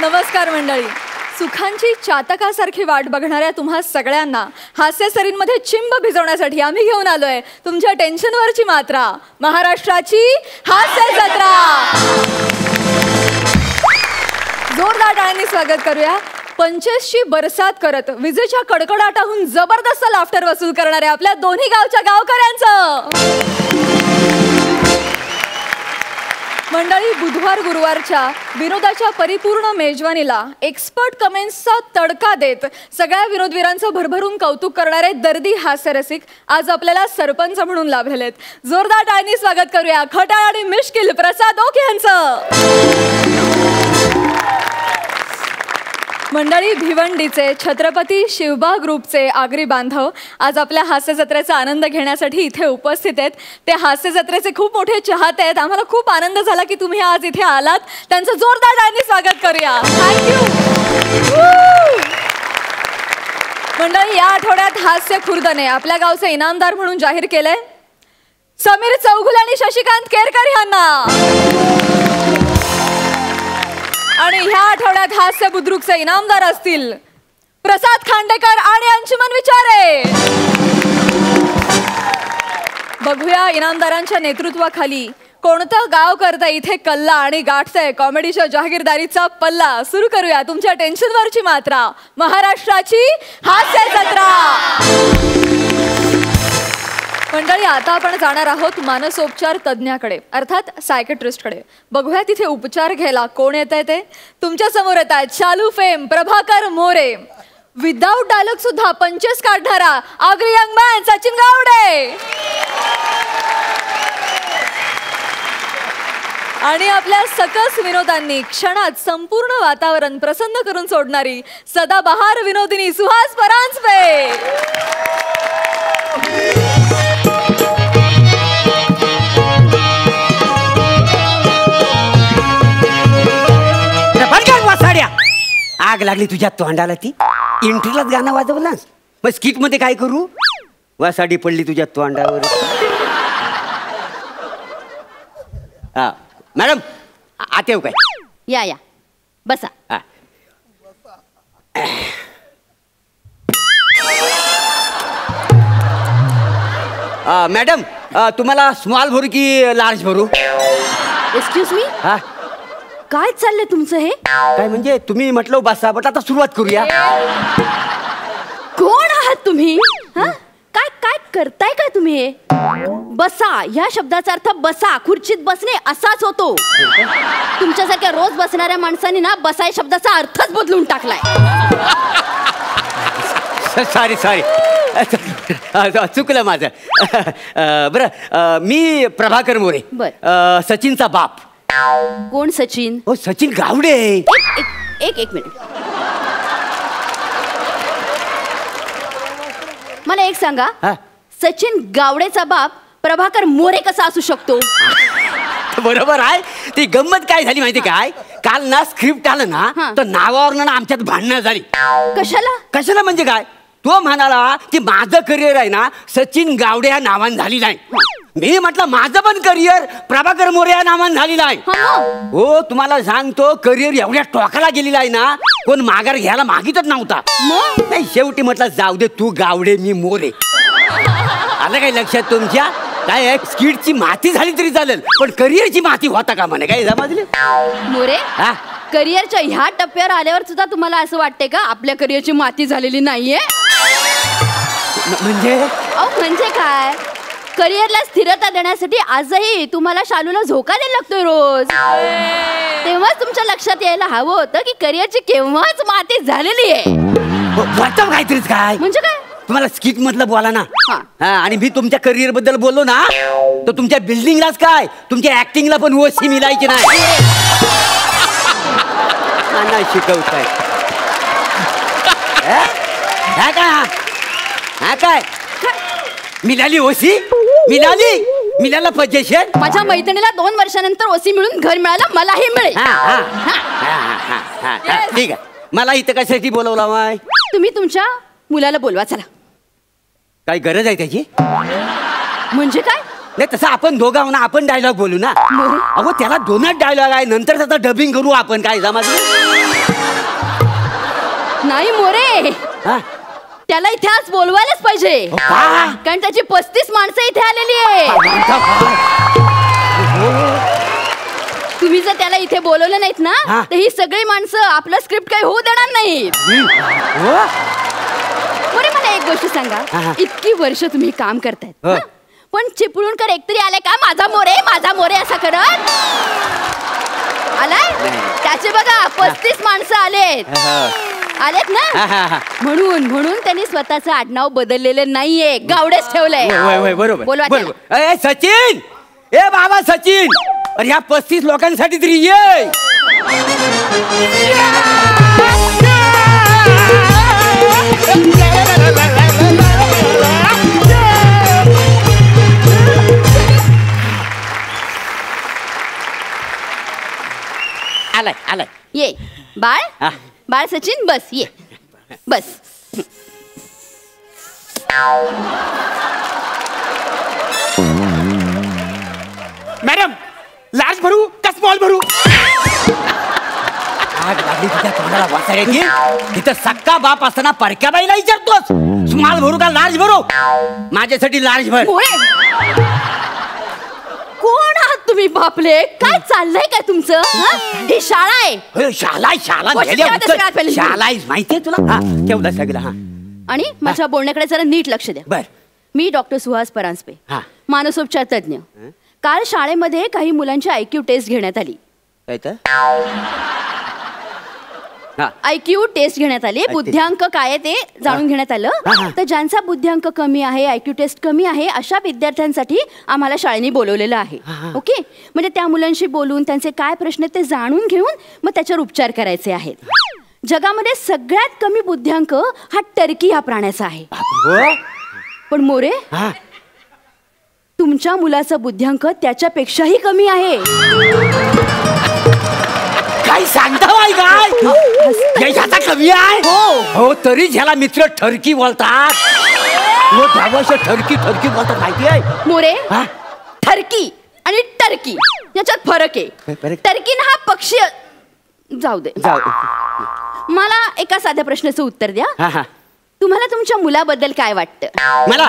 नमस्कार मंडळी. सुखांची चातकासारखी वाट बघणाऱ्या तुम्हा सगळ्यांना हास्य सरींमध्ये चिंब भिजवण्यासाठी आम्ही घेऊन आलोय तुमच्या टेन्शनवरची मात्रा, महाराष्ट्राची हास्य जत्रा. जोरदार टाळ्यांनी स्वागत करूया. 25ची बरसात करत विजेच्या कडकडाटाहून जबरदस्त लाफ्टर वसूल करणाऱ्या आपल्या दोन्ही गावच्या गावकऱ्यांचं. मंडळी, बुधवार गुरुवारच्या विनोदाच्या परिपूर्ण मेजवानीला एक्सपर्ट कमेंट्सचा तडका देत सगळ्या विनोदवीरांचं भरभरून कौतुक करणारे दर्दी हास्यरसिक आज आपल्याला सरपंच म्हणून लाभलेले आहेत. जोरदार टाळ्यांनी स्वागत करूया खटाळ आणि मिश्किल प्रसाद ओक यांचं. मंडळी, भिवंडीचे छत्रपती शिवबा ग्रुपचे आगरी बांधव आज आपल्या हास्य जत्रेचा आनंद घेण्यासाठी इथे उपस्थित आहेत. ते हास्य जत्रेचे खूप मोठे चाहते आहेत. आम्हाला खूप आनंद झाला की तुम्ही आज इथे आलात. त्यांचं जोरदार टाळ्यांनी स्वागत करूया. थँक्यू. मंडळी, या आठवड्यात हास्य खुर्दने आपल्या गावचे इनामदार म्हणून जाहीर केलंय समीर चौगुले आणि शशिकांत केरकर यांना. आणि ह्या आठवड्यात हास्य बुद्रुकचे इनामदार असतील प्रसाद खांडेकर आणि अंशुमन विचारे. बघूया इनामदारांच्या नेतृत्वाखाली कोणतं गाव करतंय इथे कल्ला आणि गाठतंय कॉमेडीच्या जहागीरदारीचा पल्ला. सुरू करूया तुमच्या टेन्शनवरची मात्रा, महाराष्ट्राची हास्य जत्रा. मंडळी, आता आपण जाणार आहोत मानसोपचार तज्ज्ञाकडे, अर्थात सायकेट्रिस्टकडे. बघूया तिथे उपचार घ्यायला कोण येत आहे ते. तुमच्या समोर येत आहेत चालू fame Prabhakar More. Without dialogue सुद्धा पंचेस काढणारा आगरी यंग मॅन सचिन गावडे. आणि आपल्या सकस विनोदांनी क्षणात संपूर्ण वातावरण प्रसन्न करून सोडणारी सदाबहार विनोदिनी सुहास परांजपे. आग लागली तुझ्या तोंडाला, ती इंट्रीलाच गाणं वाजवलास. मग स्किट मध्ये काय करू? वासाडी पडली तुझ्या तोंडावर. हा मॅडम, आत येऊ काय? या या बसा. मॅडम, तुम्हाला स्मॉल भरू की लार्ज भरू? एक्सक्यूज मी, हा काय चाललंय तुमचं हे? काय म्हणजे तुम्ही म्हटलं बसा, बट आता सुरुवात करूया. कोण आहात तुम्ही? काय काय करताय काय तुम्ही हे? बसा ह्या शब्दाचा अर्थ बसा, खुर्चीत बसणे असाच होतो. तुमच्यासारख्या रोज बसणाऱ्या माणसांनी ना बसा या शब्दाचा अर्थच बदलून टाकलाय. सॉरी सॉरी, चुकलं माझं. बरं, मी प्रभाकर मोरे, सचिनचा बाप. कोण सचिन? हो, सचिन गावडे. एक मिनिट, मला एक सांगा, सचिन गावडेचा बाप प्रभाकर मोरे कसा असू शकतो? बरोबर आहे. ती गंमत काय झाली माहिती काय? काल ना स्क्रिप्ट आलं ना, तर नावावर ना आमच्यात भांडणं झाली. कशाला? कशाला म्हणजे काय? तो म्हणाला की माझं करिअर आहे ना सचिन गावडे या नावानं झालेलं आहे. मी म्हटलं माझं पण करिअर प्रभाकर मोरे या नावानं झालेलं आहे. हो, तुम्हाला सांगतो करिअर एवढ्या टोकाला गेलेला आहे ना, कोण माघार घ्यायला मागितच नव्हता. नाही, शेवटी म्हटलं जाऊ दे, तू गावडे मी मोरे. आलं काही लक्षात तुमच्या? काय स्किटची माती झाली तरी चालेल, पण करिअरची माती होता का म्हणे, काय समजले? मोरे, करिअरच्या ह्या टप्प्यावर आल्यावर सुद्धा तुम्हाला असं वाटते का आपल्या करिअरची माती झालेली नाहीये? म्हणजे काय? करिअरला स्थिरता देण्यासाठी आजही तुम्हाला शालूला झोका द्यायला लागतोय रोज. तेव्हाच तुमच्या लक्षात यायला हवं होतं की करिअरची केव्हाच माती झालेली आहे. काहीतरीच काय म्हणजे काय? तुम्हाला स्किट मधलं बोला ना. आणि मी तुमच्या करिअर बद्दल बोललो ना, तर तुमच्या बिल्डिंगलाच काय तुमच्या ऍक्टिंगला पण ओसी मिळायची नाही. शिकवताय काय मिळाली ओसी? मिळाला पजेशन? माझ्या मैत्रिणीला 2 वर्षानंतर ओसी मिळून घर मिळालं, मलाही मिळेल. ठीक आहे. मला इथं कशासाठी बोलवला माय? तुम्ही तुमच्या मुलाला बोलवा. चला. काय गरज आहे त्याची? म्हणजे काय? नाही तसं आपण दोघं आहो ना, आपण डायलॉग बोलू ना. अगो त्याला 2च डायलॉग आहे, नंतर त्याचा डबिंग करू आपण. काय समजलं नाही मोरे, हा? त्याला इथे आज बोलवायलाच पाहिजे. का? कारण त्याची 35 माणसं इथे आलेली आहे. तुम्ही जर त्याला इथे बोलवलं नाहीत ना, हा. तर ही सगळी माणसं आपलं स्क्रिप्ट काही होऊ देणार नाहीत. मोरे मला एक गोष्ट सांगा, हा. इतकी वर्ष तुम्ही काम करतायत, हो. हा? पण चिपळूणकर एकतरी आलाय का माझा मोरे असं करत आलाय? त्याचे बघा 35 माणसं आलेत ना. म्हणून त्यांनी स्वतःचं आडनाव बदललेलं नाहीये, गावडेच ठेवलंय. बरोबर बोलवा त्याला. बरोबर. ए सचिन, ए बाबा सचिन, अरे ह्या 35 लोकांसाठी तरी ये. आलाय ये हा. बाळ सचिन, बस ये बस. मॅडम, लार्ज भरू का स्मॉल भरू? आग लागली तुझ्या तोंडाला वाचायची. तिथं सक्का बाप असताना परक्या बाईला विचारतोस स्मॉल भरू का लार्ज भरू? माझ्यासाठी लार्ज भर. मोरे, कोण आहात तुम्ही बापले? काय चाललंय काय तुमचं? हा? ही शाळा आहे. होय, शाला वर्षात तेव्हा ते सगळ्यात पहिले. शाला माहितीये तुला? हा केवढा सगळं. हा आणि माझ्या बोलण्याकडे जरा नीट लक्ष द्या. बर. मी डॉक्टर सुहास परांजपे, हा. मानसोपचार तज्ज्ञ. काल शाळेमध्ये काही मुलांची IQ टेस्ट घेण्यात आली. काय तर? हा. IQ टेस्ट घेण्यात आली. बुद्ध्यांक काय आहे ते जाणून घेण्यात आलं. हा. तर ज्यांचा बुद्ध्यांक कमी आहे, IQ टेस्ट कमी आहे, अशा विद्यार्थ्यांसाठी आम्हाला शाळेने बोलवलेलं आहे. ओके, म्हणजे त्या मुलांशी बोलून त्यांचे काय प्रश्न आहेत ते जाणून घेऊन मग त्याच्यावर उपचार करायचे आहेत. जगामध्ये सगळ्यात कमी बुद्ध्यांक हा टर्की या प्राण्याचा आहे. हो? पण मोरे, हा. तुमच्या मुलाचा बुद्ध्यांक त्याच्यापेक्षाही कमी आहे. काय सांगता बाई? काय ह्याचा कमी आहे? हो तरी ह्याला मित्र ठरकी बोलतात. हो द्यावं ठरकी बोलतात माहिती आहे? मोरे, हा? ठरकी आणि टर्की याच्यात फरक आहे. फरक? टर्की ना हा पक्षी जाऊ दे. जाऊ. मला एका साध्या प्रश्नाचं उत्तर द्या. हा. तुम्हाला तुमच्या मुलाबद्दल काय वाटतं? मला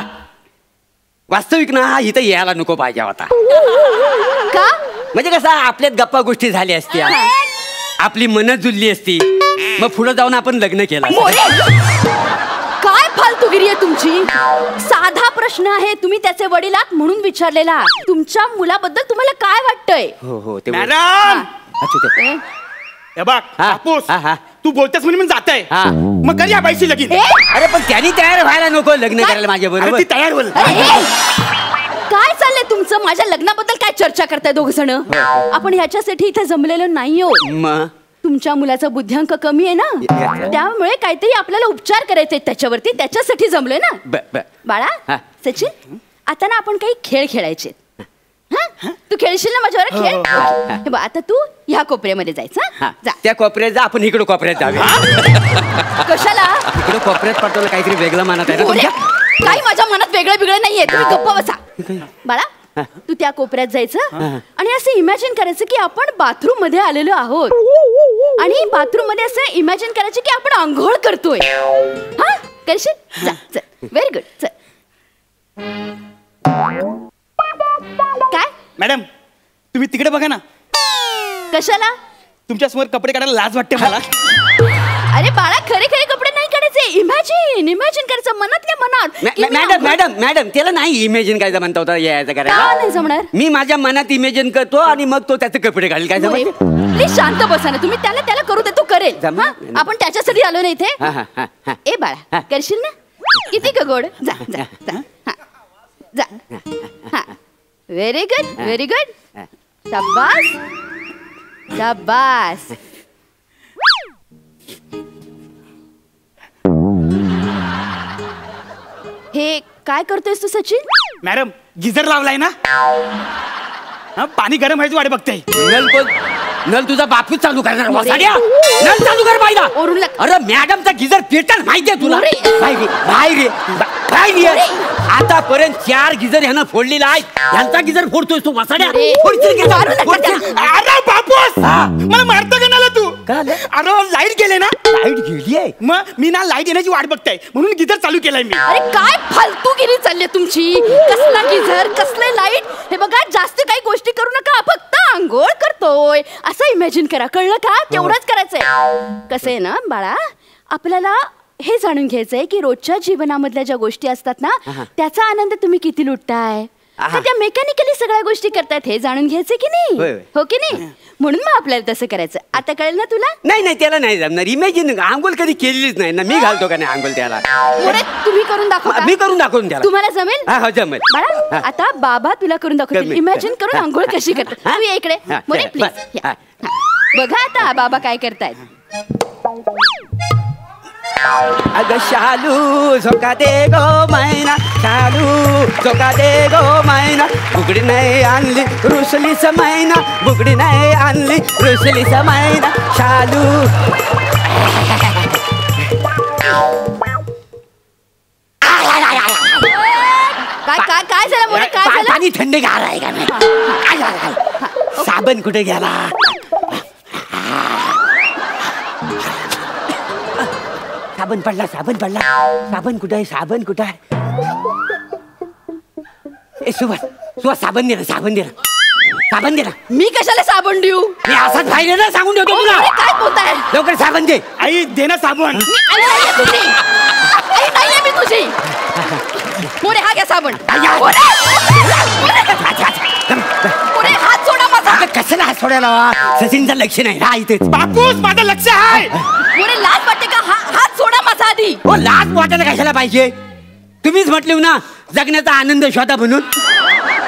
वास्तविक ना इथं यायला नको पाहिजे होता. का? म्हणजे कसं आपल्यात गप्पा गोष्टी झाल्या असत्या, आपली मन जुळली असती, मग पुढे जाऊन आपण लग्न केलं. मोरे, काय फालतूगिरी आहे तुमची? साधा प्रश्न आहे, तुम्ही त्याचे वडील आहात म्हणून विचारलेला. तुमच्या मुलाबद्दल तुम्हाला काय वाटतंय? हो ते मॅडम, अच्छा. हे बघ कापूस, तू बोलतेस म्हणून मी जात आहे. मग कधी या बाईशी लगीन? अरे पण त्यांनी तयार व्हायला नको लग्न करायला माझ्या अरे बरोबर. ती तयार होईल. काय चाललंय तुमचं? माझ्या लग्नाबद्दल काय चर्चा करताय दोघ जण? आपण ह्याच्यासाठी इथे जमलेलो नाही हो. तुमच्या मुलाचा बुद्ध्यांक कमी आहे ना, त्यामुळे काहीतरी आपल्याला उपचार करायचे त्याच्यावरती, त्याच्यासाठी जमलोय ना. बाळा सचिन, आता ना आपण काही खेळ खेळायचे. तू खेळशील ना माझ्यावर खेळ? हे बघ, आता तू ह्या कोपऱ्यामध्ये जायचं. जा. त्या कोपऱ्यात जा, आपण इकडे कोपऱ्यात जाऊया. कशाला? इकडे कोपऱ्यात पाठवलं काहीतरी वेगळं मनात आहे ना तुमच्या? काही माझ्या मनात वेगळं बिगळं नाहीये. तुम्ही गप्प बसा. बाळा, तू त्या कोपऱ्यात जायचं आणि असं इमॅजिन करायचं की आपण बाथरूम मध्ये आलेलो आहोत, आणि बाथरूम मध्ये असं इमॅजिन करायचं की आपण आंघोळ करतोय. हा करशील? जा, चल. Very good. चल. काय मॅडम, तुम्ही तिकडे बघा ना. कशाला? तुमच्या समोर कपडे काढायला लाज वाटते मला. अरे बाळा, खरे खरे कपडे नाही काढायचे. इमॅजिन करायचं मनातल्या मनात. मॅडम त्याला नाही इमेजिन काय म्हणता होता यायचं का करायला? नाही जमणार? मी माझ्या मनात इमेजिन करतो आणि मग तो त्याचे कपडे घालेल. काय जमत? प्लीज शांत बसा ना तुम्ही. त्याला करू दे, तो करेल. जमणार? आपण त्याच्यासाठी आलो ना इथे. हा. ए बाळा, करशील ना? किती का गोड. जा जा जा. हा. जा. हा. Very good, very good. शाबास शाबास. हे काय करतोयस तू सचिन? मॅडम, गिझर लावलाय ना? पाणी गरम व्हायची वाट बघते. नल तुझा बापूच चालू करणार वसाड्या. नल चालू कर पाहिला. ओरडू नका. अरे मॅडमचा गिझर पेटल माहितीये तुला. अरे. बाहेर ये, बाहेर ये, बाहेर ये. आतापर्यंत 4 गिझर ह्यानं फोडलेला आहे. ह्यांचा गिझर फोडतोय तू वसाड्या. अरे. फोडशील का? मारू नका फोडशील. त्याला. अरे बापूस मला मारता का नाला तू का आलं? अरे लाईट गेले ना. लाईट गेलीये. मग मी ना लाईट येण्याची वाट बघताय म्हणून गिझर चालू केलाय मी. अरे काय फालतूगिरी चालली तुमची. कसला गिझर कसले लाईट. हे बघा जास्त काही गोष्टी करू नका. फक्त आंघोळ करतोय असं इमॅजिन करा. कळलं का? तेवढंच करायचंय. कसं आहे ना बाळा, आपल्याला हे जाणून घ्यायचंय की रोजच्या जीवनामधल्या ज्या गोष्टी असतात ना त्याचा आनंद तुम्ही किती लुटताय. तर त्या मेकॅनिकली सगळ्या गोष्टी करतायत हे जाणून घ्यायचं की होय, नाही. होय. हो की नाही. म्हणून मग आपल्याला तसं करायचं. आता कळेल ना तुला. नाही नाही त्याला नाही जमणार. इमॅजिन आंघोळ कधी केलेलीच नाही ना. मी घालतो का नाही आंघोळ त्याला. मोरे तुम्ही करून दाखवा. मी करून दाखवून त्याला. तुम्हाला जमेल. हा जमेल. बाळा आता बाबा तुला करून दाखवतील. जमेल. इमॅजिन करून हा. आंघोळ कशी करतात. हा. तू ये इकडे. हा. मोरे हा. प्लीज. हा. बघा आता बाबा काय करतायत. अगं शालू झोका दे गो मैना. शालू झोका दे गो मैना. बुगडी नाही आणली रुसलीच मैना. बुगडी नाही आणली रुसलीच मैना. शालू काय काय काय झालं मोरे काय झालं. पाणी थंड गार आहे का नाही. साबण कुठे गेला. साबण पडला. साबण पडला. साबण कुठे आहे. साबण कुठे आहे. ए सुभाष सुभाष साबण दे ना. साबण दे ना. साबण दे ना. मी कशाला साबण देऊ. मी असाच बाहेर येणार सांगून ठेवतो तुला. मोरे, काय बोलताय. लवकर साबण दे. आई दे ना साबण. मी आई नाहीये तुझी. आई नाहीये मी तुझी. मोरे हा घ्या साबण. मोरे मोरे, हात सोडा माझा. अगं कशाला हात सोडायला. सचिनचं लक्ष नाही ना इथेच. बापूस माझं लक्ष आहे. मोरे लाज वाटते का. हात सोडा माझा आधी. हो लाज वाटायला कशाला पाहिजे. तुम्हीच म्हटले ना जगण्याचा आनंद शोधा म्हणून.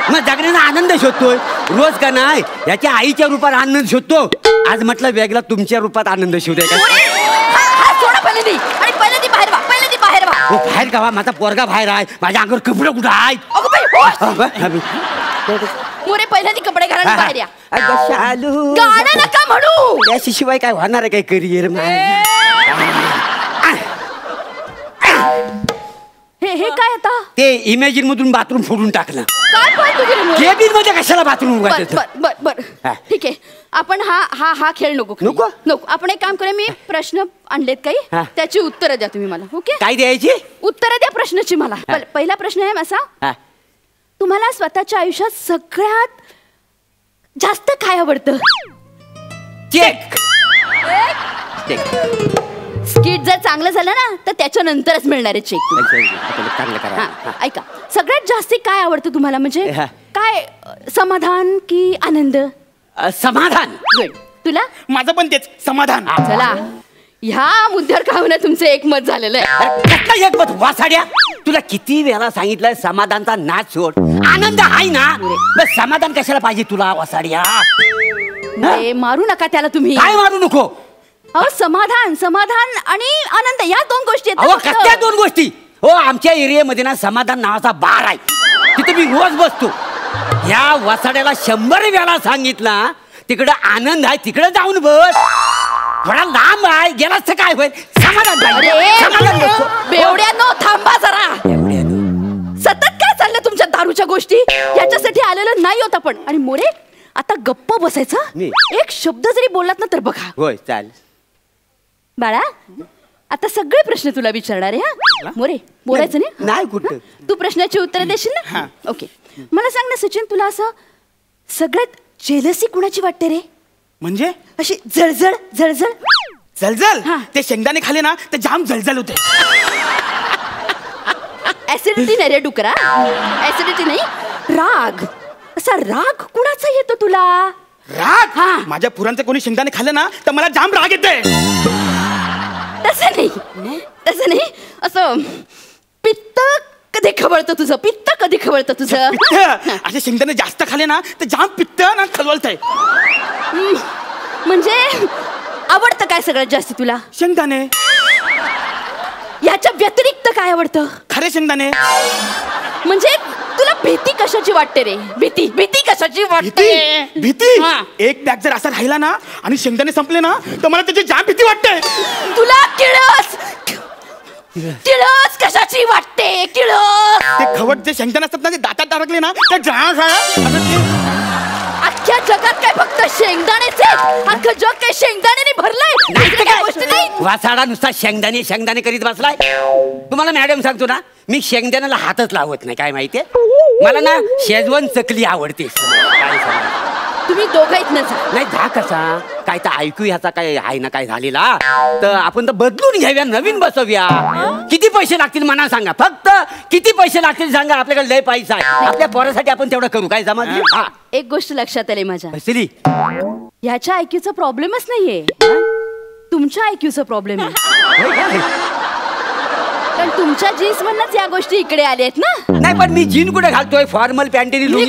मग जगण्याचा आनंद शोधतोय रोज का नाही. याच्या आईच्या रूपात आनंद शोधतो. आज म्हटलं वेगळा तुमच्या रूपात आनंद शोधायचा. मोरे, हात सोडा पहिले ती. आणि पहिले ती बाहेर व्हा. पहिले ती बाहेर व्हा. हो बाहेर का वा. माझा पोरगा बाहेर आहे. माझ्या अंगावर कपडे कुठं आहेत. अगं बाई, होश. मोरे पहिले ती कपडे घाला आणि बाहेर या. अगं शालू गाणं नका म्हणू. त्याशिवाय काय होणार आहे काय करिअर. हे काय आता. ते इमॅजिन मधून बाथरूम फोडून टाकलं. काय फालतूगिरी मोरे. केबिन मध्ये कशाला बाथरूम बर उघडायचं. बर बर बर हा. ठीक आहे. आपण हा खेळ नको खेळू. नको? नको. आपण एक काम करूया. मी प्रश्न आणलेत काही हा. त्याची उत्तरं द्या तुम्ही मला. ओके. काय द्यायची. उत्तरं द्या प्रश्नाची मला. पहिला प्रश्न आहे माझा. हा. तुम्हाला स्वतःच्या आयुष्यात सगळ्यात जास्त काय आवडतं. Check check. स्किट जर चांगलं झालं ना तर त्याच्यानंतरच मिळणार आहे चेक. चांगलं करा. ऐका सगळ्यात जास्त काय आवडतं तुम्हाला. म्हणजे हा. काय समाधान की आनंद. समाधान. गुड. तुला. माझं पण तेच समाधान. चला ह्या मुद्द्यावर का होणार तुमचं एकमत झालेलं आहे. अरे कसला एक मत वासाड्या. तुला किती वेळा सांगितलंय समाधानचा नाच सोड. आनंद आहे ना. बस समाधान कशाला पाहिजे तुला वासाड्या. ए, मारू नका त्याला तुम्ही. काय मारू नको. अहो समाधान समाधान आणि आनंद या दोन गोष्टी आहेत अहो ना फक्त. कसल्या दोन गोष्टी. हो आमच्या एरियामध्ये ना समाधान नावाचा बार आहे. तिथे मी रोज बसतो. या वासाड्याला 100 वेळा सांगितला तिकडे आनंद आहे तिकडे जाऊन बस. थोडा लांब आहे गेलास तर काय होईल. समाधान पाहिजे. समाधान नसतो. बेवड्यानो थांबा जरा. सतत काय चाललं तुमच्या दारूच्या गोष्टी. याच्यासाठी आलेलं नाही होत आपण. आणि मोरे आता गप्प बसायचं. मी? एक शब्द जरी बोललात ना तर बघा. होय चालेल. बाळा आता सगळे प्रश्न तुला विचारणार आहे. हा मोरे बोलायचं नाही. नाही कुठं. तू प्रश्नाची उत्तरं देशील ना. ओके. मला सांग ना सचिन तुला असं सगळ्यात जेलसी कुणाची वाटते रे. म्हणजे अशी जळजळ जळजळ. जलजल. हा. ते शेंगदाणे खाले ना तर जाम जलजल होते. ऍसिडिटी नाही रे डुकरा. ऍसिडिटी नाही. राग. असा राग कुणाचा येतो तुला. राग. हा. माझ्या पुरांचे कोणी शेंगदाणे खाल्ले ना तर मला जाम राग येते. तसं नाही. तसं नाही. असं पित्त कधी खवळतं तुझं. पित्त कधी खवळतं तुझं. पित्त. असे शेंगदाणे जास्त खाले ना तर जाम पित्त ना खलवलतंय. म्हणजे आवडतं काय सगळ्यात जास्त तुला. शेंगदाणे. याच्या व्यतिरिक्त काय आवडतं. खरे शेंगदाणे. म्हणजे तुला भीती कशाची वाटते रे? भीती भीती कशाची वाटते? भीती हा. एक पॅक जर असा राहिला ना आणि शेंगदाणे संपले ना तर मला त्याची जाम भीती वाटते. तुला किळस किळस कशाची वाटते? किळस ते खवट जे शेंगदाणे असतात ना ते दातात अडकले ना ते अख्ख्या जगात काय फक्त शेंगदाणेच आहेत? अख्खं जग काय शेंगदाण्याने भरलंय? दुसऱ्या काही गोष्टी नाही. वासाडा नुसता शेंगदाणे शेंगदाणे करीत बसलाय. तुम्हाला मॅडम सांगतो ना, मी शेंगदाण्याला हातच लावत नाही. काय माहितीये, मला ना शेजवान चकली आवडते. काय सांगू? तुम्ही दोघांच नसा. नाही जा कसा काय तर ऐकू ह्याचा काय आहे ना काय झालेला तर आपण तर बदलून घेऊया, नवीन बसवूया. किती पैसे लागतील मला सांगा, फक्त किती पैसे लागतील सांगा. आपल्याकडे लय पैसा आहे, आपल्या पोरासाठी आपण तेवढं करू. काय समजलं? हा एक गोष्ट लक्षात आली माझ्या, कसली? ह्याच्या आयक्यूचा प्रॉब्लेमच नाहीये, तुमच्या आयक्यूचा प्रॉब्लेम आहे. कारण तुमच्या जीन्स मधनच या गोष्टी इकडे आल्या आहेत ना. नाही पण मी जीन कुठे घालतोय, फॉर्मल पॅन्टेनी लुंगी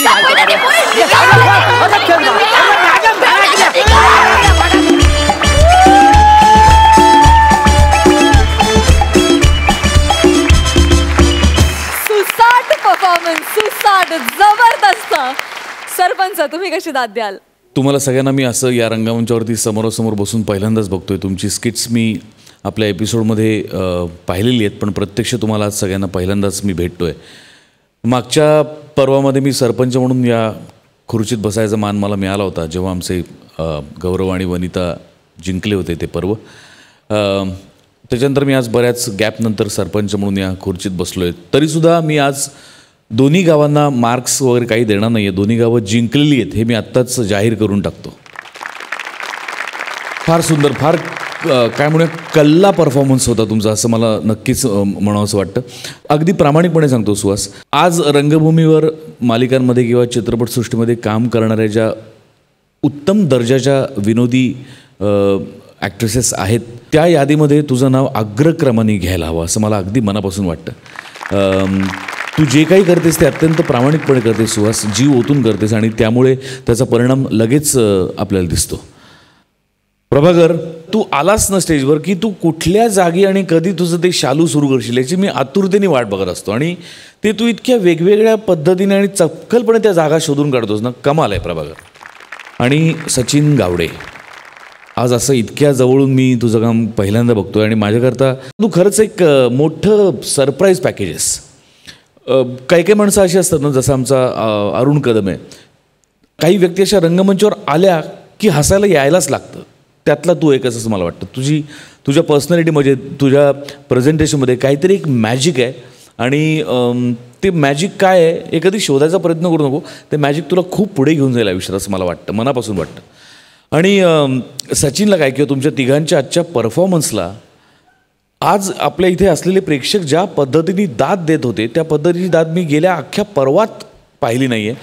सुसाट परफॉर्मन्स, सुसाट, जबरदस्त. सरपंच तुम्ही कशी दाद द्याल? तुम्हाला सगळ्यांना मी असं या रंगमंचावरती समोरासमोर बसून पहिल्यांदाच बघतोय. तुमची स्किट्स मी आपल्या एपिसोडमध्ये पाहिलेली आहेत, पण प्रत्यक्ष तुम्हाला आज सगळ्यांना पहिल्यांदाच मी भेटतोय. मागच्या पर्वामध्ये मी सरपंच म्हणून या खुर्चीत बसायचा मान मला मिळाला होता, जेव्हा आमचे गौरव आणि वनिता जिंकले होते ते पर्व. त्याच्यानंतर मी आज बऱ्याच गॅपनंतर सरपंच म्हणून या खुर्चीत बसलो आहे. तरीसुद्धा मी आज दोन्ही गावांना मार्क्स वगैरे काही देणार नाही आहे. दोन्ही गावं जिंकलेली आहेत हे मी आत्ताच जाहीर करून टाकतो. फार सुंदर, फार काय म्हणूया कल्ला परफॉर्मन्स होता तुमचा, असं मला नक्कीच म्हणावं असं वाटतं. अगदी प्रामाणिकपणे सांगतो सुहास, आज रंगभूमीवर मालिकांमध्ये किंवा चित्रपटसृष्टीमध्ये काम करणाऱ्या ज्या उत्तम दर्जाच्या विनोदी ॲक्ट्रेसेस आहेत त्या यादीमध्ये तुझं नाव अग्रक्रमाने घ्यायला हवं असं मला अगदी मनापासून वाटतं. तू जे काही करतेस ते अत्यंत प्रामाणिकपणे करतेस सुहास, जीव ओतून करतेस आणि त्यामुळे त्याचा परिणाम लगेच आपल्याला दिसतो. प्रभाकर, तू आलास ना स्टेजवर की तू कुठल्या जागी आणि कधी तुझं ते शालू सुरू करशील याची मी आतुरतेने वाट बघत असतो, आणि ते तू इतक्या वेगवेगळ्या पद्धतीने आणि चपखलपणे त्या जागा शोधून काढतोस ना, कमाल आहे प्रभाकर. आणि सचिन गावडे, आज असं इतक्या जवळून मी तुझं काम पहिल्यांदा बघतोय आणि माझ्याकरता तू खरंच एक मोठं सरप्राईज पॅकेजेस. काही काही माणसं अशी असतात ना, जसं आमचा अरुण कदम आहे, काही व्यक्ती अशा रंगमंचावर आल्या की हसायला यायलाच लागतं. त्यातला तू एकच असं मला वाटतं. तुझ्या पर्सनॅलिटीमध्ये, तुझ्या प्रेझेंटेशनमध्ये काहीतरी एक मॅजिक आहे, आणि ते मॅजिक काय आहे हे कधी शोधायचा प्रयत्न करू नको. ते मॅजिक तुला खूप पुढे घेऊन जाईल आयुष्यात असं मला वाटतं, मनापासून वाटतं. आणि सचिनला काय, किंवा तुमच्या तिघांच्या आजच्या परफॉर्मन्सला आज आपल्या इथे असलेले प्रेक्षक ज्या पद्धतीने दाद देत होते त्या पद्धतीची दाद मी गेल्या अख्ख्या पर्वात पाहिली नाही आहे.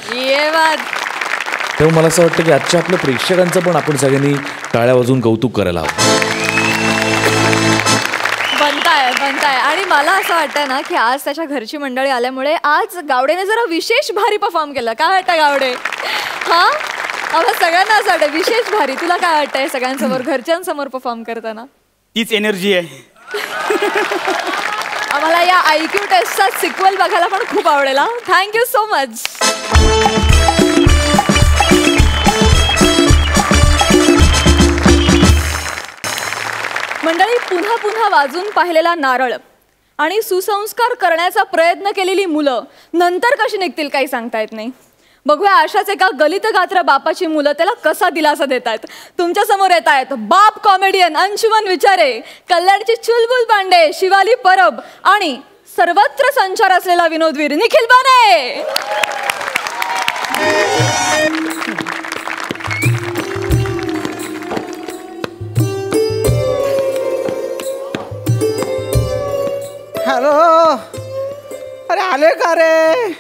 तेव्हा मला असं वाटतं की आजच्या आपल्या प्रेक्षकांचं पण आपण सगळ्यांनी टाळ्या वाजवून कौतुक करायला हवं. बनताय. आणि मला असं वाटतं ना की आज त्याच्या घरची मंडळी आल्यामुळे आज गावडेने जरा विशेष भारी परफॉर्म केलं. काय वाटतं गावडे? हा, आम्हाला सगळ्यांना असं वाटतं विशेष भारी. तुला काय वाटतंय सगळ्यांसमोर, घरच्यांसमोर परफॉर्म करताना? तीच एनर्जी आहे. आम्हाला या IQ टेस्टचा सिक्वल बघायला पण खूप आवडेल. Thank you so much. मंडळी, पुन्हा पुन्हा वाजून पाहिलेला नारळ आणि सुसंस्कार करण्याचा प्रयत्न केलेली मुलं नंतर कशी निघतील काही सांगता येत नाही. बघूया अशाच एका गलित गात्र बापाची मुलं त्याला कसा दिलासा देत आहेत. तुमच्या समोर येत आहेत बाप कॉमेडियन अंशुमन विचारे, कल्याणची चुलबुल पांडे, शिवाली परब आणि सर्वत्र संचार असलेला विनोदवीर निखिल बाने. हॅलो, अरे आले का रे?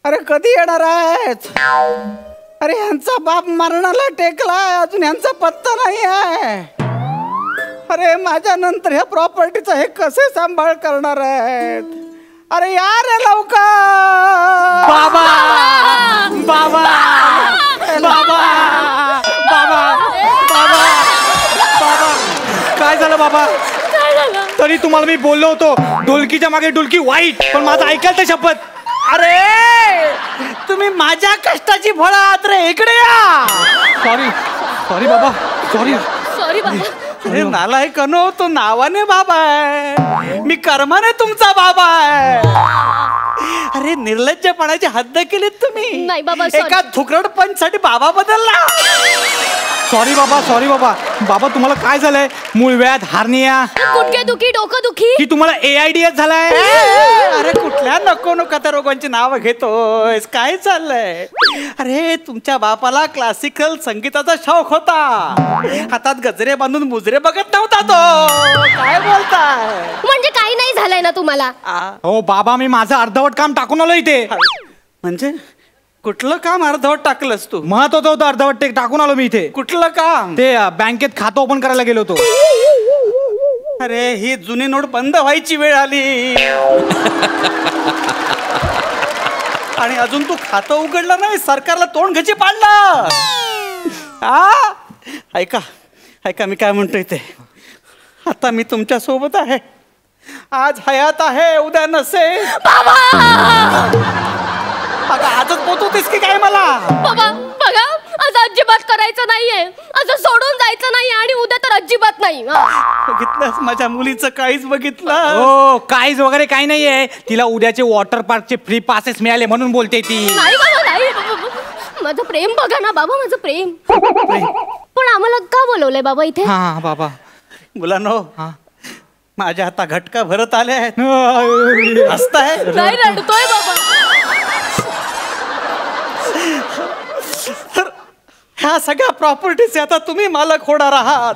अरे कधी येणार आहेत? अरे ह्यांचा बाप मरणाला टेकलाय, अजून ह्यांचा पत्ता नाही आहे. अरे माझ्या नंतर ह्या प्रॉपर्टीचा हे कसे सांभाळ करणार आहेत? अरे या रे लवकर. बाबा बाबा बाबा बाबा बाबा बाबा, काय झालं बाबा? तरी तुम्हाला मी बोललो होतो ढोलकीच्या मागे ढोलकी वाईट, पण माझं ऐकाल तर शपथ. अरे तुम्ही माझ्या कष्टाची फळं आहात रे, इकडे या. सॉरी सॉरी बाबा, सॉरी. सॉरी बाबा. अरे नालायक कनो, तो नावाने बाबा आहे, मी कर्माने तुमचा बाबा आहे. अरे निर्लज्जपणाची हद्द केलीत तुम्ही. नाही बाबा, sorry. एका थुकरड पंचसाठी बाबा बदलला. सॉरी बाबा, सॉरी बाबा. बाबा तुम्हाला काय झालंय? मूळव्याध, हार्निया, गुडघेदुखी, डोकंदुखी की तुम्हाला AIDS झालाय? अरे कुठल्या नको नको त्या रोगांची नावं घेतोयस? काय चाललंय? अरे तुमच्या बापाला क्लासिकल संगीताचा शौक होता, हातात गजरे बांधून मुजरे बघत नव्हता तो. काय बोलताय? म्हणजे काही नाही झालंय ना तुम्हाला? हो बाबा, मी माझं अर्धवट काम टाकून आलो इथे. म्हणजे कुठलं काम अर्धवट टाकलंस तू? महत्वाचं होतं अर्धवट ते टाकून आलो मी इथे. कुठलं काम? ते बँकेत खातं ओपन करायला गेलो होतो. अरे ही जुनी नोट बंद व्हायची वेळ आली आणि अजून तू खातं उघडलं नाही, सरकारला तोंड घची पाडलं. ऐका ऐका, मी काय म्हणतोय ते. आता मी तुमच्या सोबत आहे. आज हयात आहे, उद्या नसेल. अगं आजच पोचवतेस की काय मला? बाबा बघा, आज अजिबात करायचं नाहीये, असं सोडून जायचं नाही आणि उद्या तर अजिबात नाही. बघितलंस माझ्या मुलीचं काहीच बघितलं? हो, काहीच वगैरे काही नाहीये. तिला उद्याचे वॉटर पार्कचे फ्री पासेस मिळाले म्हणून बोलते ती. नाही बाबा, नाही बाबा. माझं प्रेम बघा ना बाबा, माझं प्रेम. पण आम्हाला का बोलवलंय बाबा इथे? हा बाबा. मुलांनो, माझ्या आता घटका भरत आले आहेत. हसताय? नाही, रडतोय बाबा. ह्या सगळ्या प्रॉपर्टीचे आता तुम्ही मालक होणार आहात.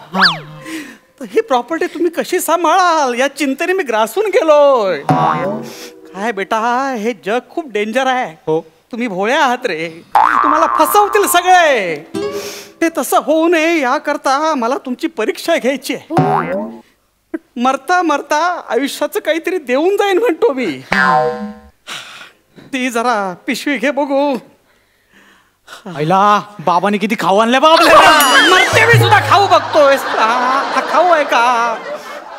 तर ही प्रॉपर्टी तुम्ही कशी सांभाळाल या चिंतेने मी ग्रासून गेलोय. काय बेटा, हे जग खूप डेंजर आहे. हो, तुम्ही भोळे आहात रे, तुम्हाला फसवतील सगळे. ते तसं होऊ नये याकरता मला तुमची परीक्षा घ्यायची आहे. मरता मरता आयुष्याचं काहीतरी देऊन जाईन म्हणतो मी. ती जरा पिशवी घे बघू. आईला बाबाने किती खाऊ आणले बाबा. मरते मी सुद्धा खाऊ बघतोय. हा खाऊ आहे का?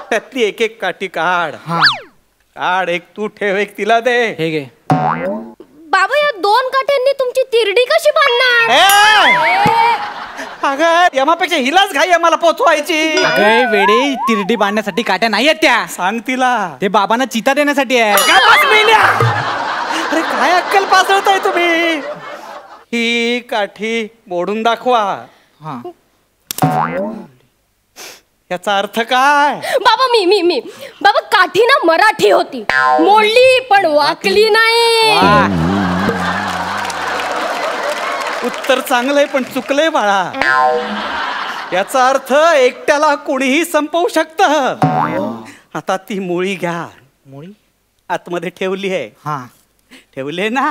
त्यातली एक एक काठी काढ. काढ, एक तू ठेव, एक तिला दे. हे घे. बाबा, या 2 काठ्यांनी तुमची तिरडी कशी बांधणार? अगं यमापेक्षा हिलाच घाई मला पोचवायची. अगं वेडे, तिरडी बांधण्यासाठी काट्या नाही आहेत त्या. सांग तिला. ते बाबांना चिता देण्यासाठी आहे. अरे काय अक्कल पासळताय तुम्ही? ही काठी मोडून दाखवा. याचा अर्थ काय? बाबा मी बाबा, काठी ना मराठी होती, मोडली पण वाकली नाही. उत्तर चांगलंय पण चुकलंय बाळा. याचा अर्थ एकट्याला कोणीही संपवू शकत. आता ती मुळी घ्या. मुळी आतमध्ये ठेवली आहे. ठेवली आहे ना?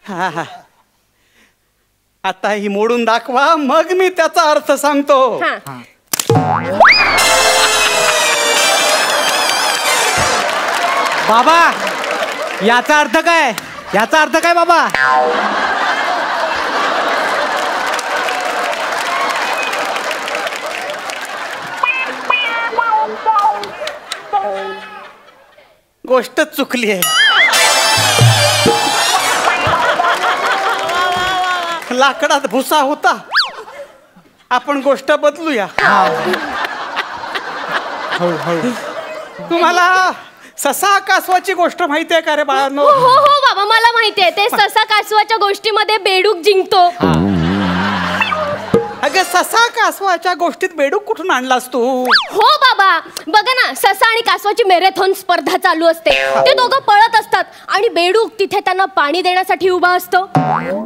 हा. आता ही मोडून दाखवा, मग मी त्याचा अर्थ सांगतो. बाबा, याचा अर्थ काय? याचा अर्थ काय बाबा? गोष्ट चुकली आहे. लाकडात भुसा होता. आपण गोष्ट बदलूया. तुम्हाला ससा कासवाची गोष्ट माहिती आहे का रे बाळांनो? हो बाबा, मला माहिती आहे. ते ससा कासवाच्या गोष्टीमध्ये बेडूक जिंकतो. अगं ससा कासवाच्या गोष्टीत बेडूक कुठून आणलास तू? हो बाबा, बघा ना, ससा आणि कासवाची मॅरेथॉन स्पर्धा चालू असते. ते दोघं पळत असतात आणि बेडूक तिथे त्यांना पाणी देण्यासाठी उभा असतो.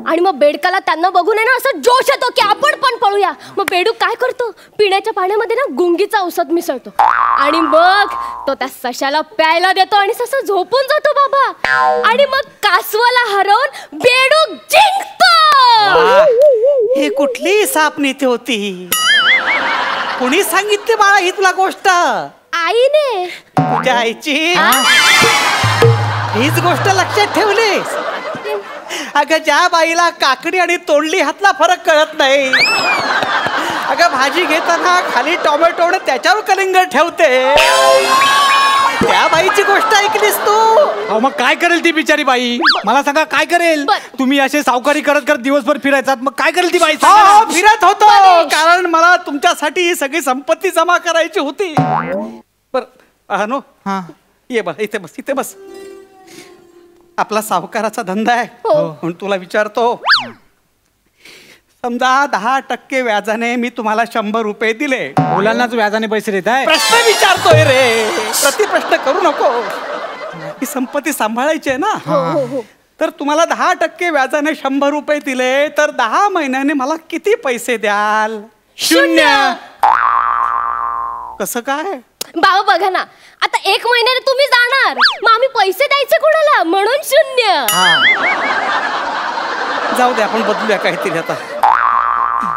आणि मग बेडकाला त्यांना बघून आहे ना असं जोश येतो की आपण पण पळूया. मग बेडूक काय करतो? पिण्याच्या पाण्यामध्ये ना गुंगीचा औषध मिसळतो आणि मग तो त्या सशाला प्यायला देतो आणि ससा झोपून जातो बाबा. आणि मग कासवाला हरवून बेडूक जिंकतो. हे कुठली साप नीती होती? कुणी सांगितली बाळा ही तुला गोष्ट? आईने. तुझ्या आईची? हीच गोष्ट लक्षात ठेवलीस? अगं ज्या बाईला काकडी आणि तोंडली हातला फरक कळत नाही, अगं भाजी घेताना खाली टोमॅटो त्याच्यावर कलिंगड ठेवते त्या बाईची गोष्ट ऐकलीस तू? अहो मग काय करेल ती बिचारी बाई? मला सांगा काय करेल? तुम्ही असे सावकारी करत करत दिवसभर फिरायचात, मग काय करेल ती बाई? फिरत होतो कारण मला तुमच्यासाठी ही सगळी संपत्ती जमा करायची होती. बर नो हा ये बस इथे बस इथे बस. आपला सावकाराचा धंदा आहे म्हणून तुला विचारतो. समजा 10% व्याजाने मी तुम्हाला 100 रुपये दिले. मुलांनाच व्याजाने पैसे देत आहे? प्रश्न विचारतोय रे, प्रतिप्रश्न करू नको. ही संपत्ती सांभाळायची आहे ना. तर तुम्हाला 10% व्याजाने 100 रुपये दिले तर 10 महिन्याने मला किती पैसे द्याल? 0. कसं काय? बाबा बघा ना, आता 1 महिन्याने तुम्ही जाणार, मग आम्ही पैसे द्यायचे कोणाला? म्हणून 0. जाऊ दे, आपण बदलूया काहीतरी आता.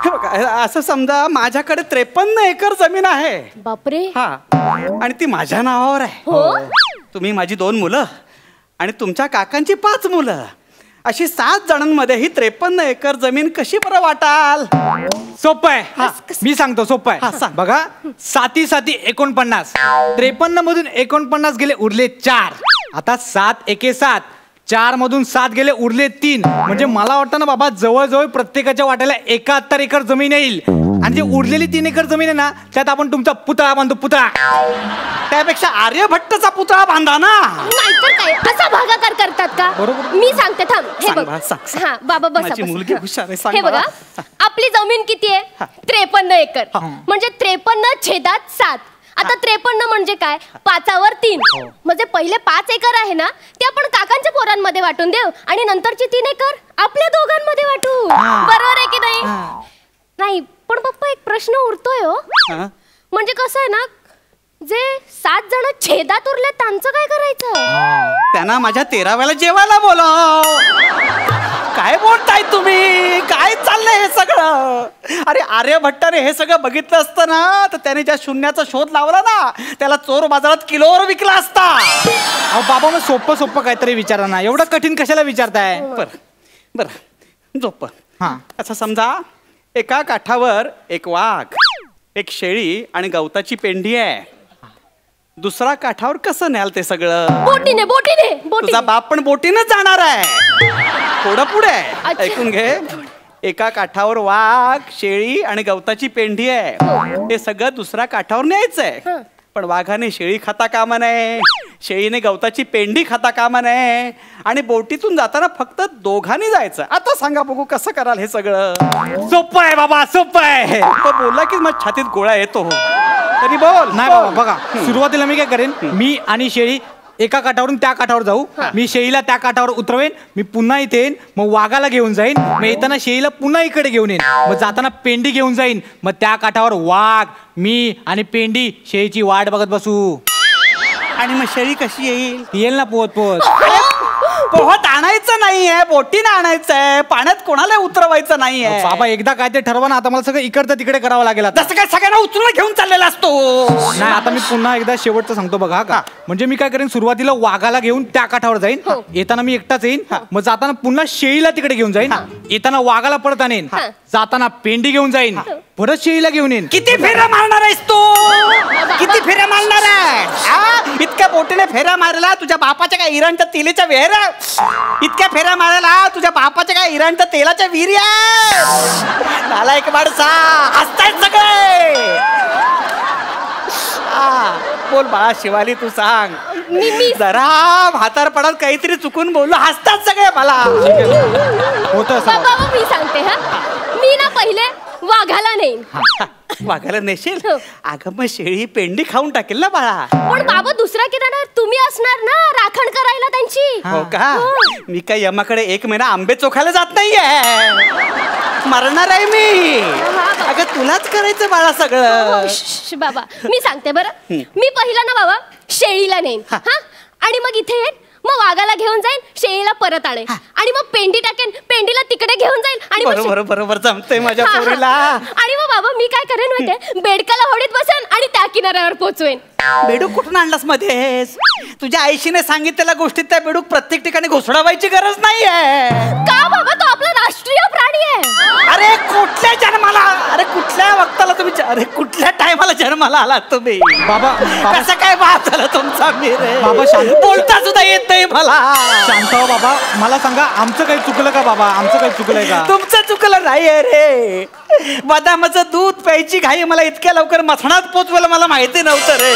हे बघा, असं समजा माझ्याकडे 53 एकर जमीन आहे. बापरे. हा, आणि ती माझ्या नावावर आहे. तुम्ही माझी 2 मुलं आणि तुमच्या काकांची 5 मुलं, अशी 7 जणांमध्ये ही 53 एकर जमीन कशी बरं वाटाल? सोपं आहे, मी सांगतो. सोपं हा, आहे. सांग. बघा, 7 7 49. 53 मधून 49 गेले, उरले 4. आता 7 1 7. 4 मधून 7 गेले, उरले 3. म्हणजे मला वाटतं ना बाबा, जवळजवळ प्रत्येकाच्या वाट्याला 71 एकर जमीन येईल. आणि जे उरलेली 3 एकर जमीन आहे ना, त्यात आपण तुमचा पुतळा बांधू. पुतळा त्यापेक्षा आर्यभट्टचा पुतळा बांधा ना. नाहीतर काय असा भागाकार करतात का? बरोबर. मी सांगते, थांब. हे सांग बघ. बा, सांग. हा बाबा बसा, माझी बसा. मुलगी हुशार आहे, सांग हे बघा, मला. आपली जमीन किती आहे? 53 एकर. म्हणजे 53/7. आता 53 म्हणजे काय? 5वर 3. म्हणजे पहिले 5 एकर आहे ना, ते आपण काकांच्या पोरांमध्ये वाटून देऊ आणि नंतरची 3 एकर आपल्या दोघांमध्ये वाटू. बरोबर आहे की नाही? नाही पण पप्पा, एक प्रश्न उरतोय हो. म्हणजे कसं आहे ना, जे 7 जण छेदात उरले त्यांचं काय करायचं? त्यांना माझ्या 13व्याला जेवायला बोलाव. काय बोलताय तुम्ही? काय चाललंय हे सगळं? अरे आर्यभट्टाने हे सगळं बघितलं असतं ना, तर त्याने ज्या शून्याचा शोध लावला ना, त्याला चोर बाजारात किलोवर विकला असता. अहो बाबा, मग सोपं सोपं काहीतरी विचारा ना, एवढं कठीण कशाला विचारताय? बरं झोप. हा, असं समजा, एका काठावर एक वाघ, एक शेळी आणि गवताची पेंडी आहे. दुसरा काठावर कसं न्याल ते सगळं? बोटीने. तुझा बाप पण बोटीनच जाणार आहे. थोडं पुढे आहे, ऐकून घे. एका काठावर वाघ, शेळी आणि गवताची पेंडी आहे. हे सगळं दुसऱ्या काठावर न्यायचंय. पण वाघाने शेळी खाता कामा नये, शेळीने गवताची पेंडी खाता कामा नये, आणि बोटीतून जाताना फक्त दोघांनी जायचं. आता सांगा बघू कसं कराल हे सगळं? सोपं आहे बाबा, सोपं आहे. तो बोलला की मग छातीत गोळा येतो. तरी बोल. नाही बाबा, बघा, सुरुवातीला मी काय करेन, मी आणि शेळी एका काठावरून त्या काठावर जाऊ. मी शेळीला त्या काठावर उतरवेन, मी पुन्हा इथे येईन, मग वाघाला घेऊन जाईन, मग येताना शेळीला पुन्हा इकडे घेऊन येईन, मग जाताना पेंडी घेऊन जाईन, मग त्या काठावर वाघ, मी आणि पेंडी शेळीची वाट बघत बसू. आणि मग शेळी कशी येईल? येईल ना पोहत पोहत. पोहत आणायचं नाहीये, बोटीनं आणायचंय. पाण्यात कोणाला उतरवायचं नाहीये. बाबा, एकदा काय ते ठरवा ना, आता मला सगळं इकडचं तिकडे करावं लागेल. आता जसं काय सगळ्यांना उचलून घेऊन चाललेला असतो. नाही, आता मी पुन्हा एकदा शेवटचं सांगतो बघा. का म्हणजे मी काय करेन, सुरुवातीला वाघाला घेऊन त्या काठावर जाईन, येताना मी एकटाच येईन, मग जाताना पुन्हा शेळीला तिकडे घेऊन जाईन, येताना वाघाला परत आणेन, जाताना पेंडी घेऊन जाईन, परत शेळीला घेऊन येईन. किती फेऱ्या मारणार आहेस तू? किती फेऱ्या मारणार आहे? इतक्या बोटीने फेऱ्या मारला तुझ्या बापाच्या काय इराणच्या तेलाच्या विहीर? इतक्या फेऱ्या मारायला तुझ्या बापाच्या काय इराणच्या तेलाच्या विहिरी आहे? झाला एक माणसा, हसतायत सगळे. बोल बाळा शिवाली, तू सांग. जरा म्हातारपणात काहीतरी चुकून बोललो, हसतात सगळे. मला होतं बाबा, मी सांगते. हा, मी ना पहिले वाघाला नेईन. वाघाला नेशील? अगं मग शेळी पेंडी खाऊन टाकेल ना बाळा. पण बाबा, दुसऱ्या किनाऱ्यावर तुम्ही असणार ना राखण करायला त्यांची. हो का? मी काय यमाकडे 1 महिना आंबे चोखायला जात नाहीये. मरणार आहे मी. अगं तुलाच करायचं बाळा सगळं. बाबा, मी सांगते बरं. मी पहिला ना बाबा शेळीला नेईन. हा, आणि मग इथे येईन, मग वाघाला घेऊन जाईन, शेळीला परत आणेन, आणि मग पेंडी टाकेन, पेंडीला तिकडे घेऊन जाईन, आणि बरोबर बरोबर जमतंय माझ्या पोरीला. आणि मग बाबा मी काय करेन माहितीये, बेडकाला होडीत बसेन आणि त्या किनाऱ्यावर पोचवेन. बेडूक कुठून आणलास मध्येच? तुझ्या आईशीने सांगितलेल्या गोष्टीत त्या बेडूक प्रत्येक ठिकाणी घोषणावायची गरज नाहीये. का बाबा? तो आपला राष्ट्रीय प्राणी आहे. अरे कुठल्या जन्माला, अरे कुठल्या वक्ताला तुम्ही तुम्ही अरे कुठल्या टायमाला जन्माला आलात तुम्ही? बाबा कसं काय बाप झाला तुमचा मी रे? बाबा, शांत. बोलता सुद्धा येत नाही मला. शांत हो बाबा, मला सांगा आमचं काही चुकलं का बाबा? आमचं काही चुकलंय का? तुमचं चुकलं नाहीये रे. बदामाचं दूध प्यायची घाई मला इतक्या लवकर मसणात पोचवायला मला माहिती नव्हतं रे.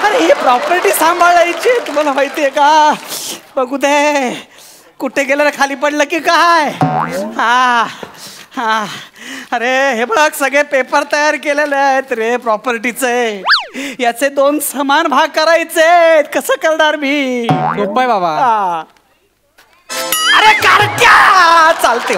अरे ही प्रॉपर्टी सांभाळायची तुम्हाला माहितीये का? बघू दे कुठे गेलं रे, खाली पडलं की काय? हा हा अरे हे बघ सगळे पेपर तयार केलेले आहेत रे प्रॉपर्टीचे. याचे 2 समान भाग करायचे. कसं करणार मी? सोपं आहे बाबा. हा. अरे कारक्या चालते